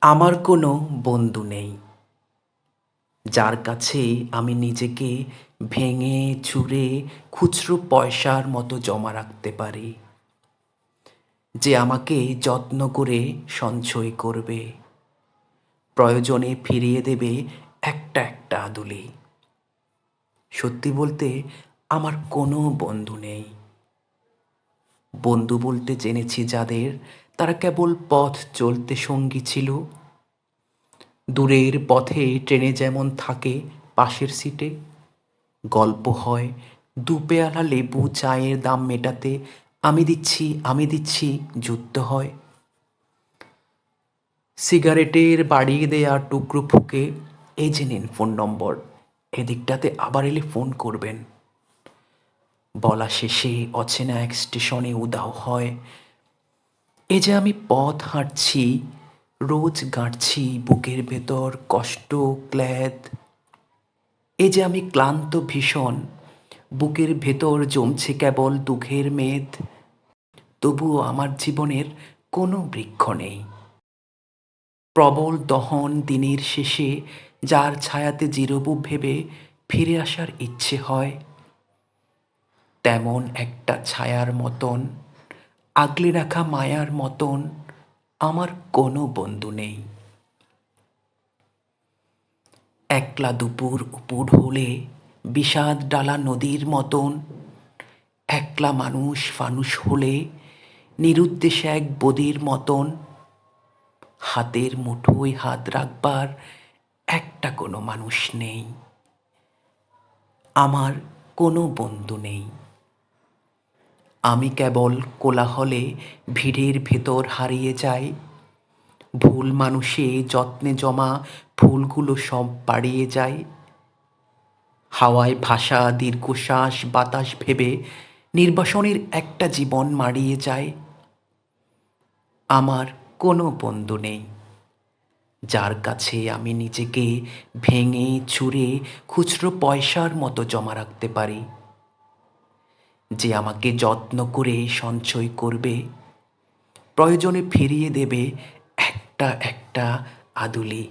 আমার কোনো বন্ধু নেই, যার কাছে আমি নিজেকে ভেঙে চুরে খুচরো পয়সার মতো জমা রাখতে পারি, যে আমাকে যত্ন করে সঞ্চয় করবে, প্রয়োজনে ফিরিয়ে দেবে একটা একটা আদুলি। সত্যি বলতে আমার কোনো বন্ধু নেই। বন্ধু বলতে জেনেছি যাদের, তারা কেবল পথ চলতে সঙ্গী ছিল। দূরের পথে ট্রেনে যেমন থাকে পাশের সিটে, গল্প হয় দুপেয়ালা লেবু চায়ের দাম মেটাতে, আমি দিচ্ছি যুদ্ধ হয়। সিগারেটের বাড়িয়ে দেয়া টুকরো ফুঁকে, এই যে নিন ফোন নম্বর, এদিকটাতে আবার এলে ফোন করবেন, বলা শেষে অচেনা এক স্টেশনে উধাও হয়। এ যে আমি পথ হাঁটছি, রোজ গাঁটছি বুকের ভেতর কষ্ট ক্লেদ। এ যে আমি ক্লান্ত ভীষণ, বুকের ভেতর জমছে কেবল দুঃখের মেদ। তবুও আমার জীবনের কোনো বৃক্ষ নেই। প্রবল দহন দিনের শেষে যার ছায়াতে জিরবো ভেবে ফিরে আসার ইচ্ছে হয়, তেমন একটা ছায়ার মতন, আগলে রাখা মায়ার মতন আমার কোনো বন্ধু নেই। একলা দুপুর উপুড় হলে বিষাদ ডালা নদীর মতন, একলা মানুষ ফানুষ হলে নিরুদ্দেশে এক বদির মতন, হাতের মুঠোয় হাত রাখবার একটা কোনো মানুষ নেই। আমার কোনো বন্ধু নেই। আমি কেবল কোলাহলে ভিড়ের ভেতর হারিয়ে যাই, ভুল মানুষে যত্নে জমা ফুলগুলো সব বাড়িয়ে যায়। হাওয়ায় ভাসা দীর্ঘশ্বাস বাতাস ভেবে নির্বাসনের একটা জীবন মাড়িয়ে যায়। আমার কোনো বন্ধু নেই, যার কাছে আমি নিজেকে ভেঙে চুরে খুচরো পয়সার মতো জমা রাখতে পারি, যে আমাকে যত্ন করে সঞ্চয় করবে, প্রয়োজনে ফিরিয়ে দেবে একটা একটা আদুলি।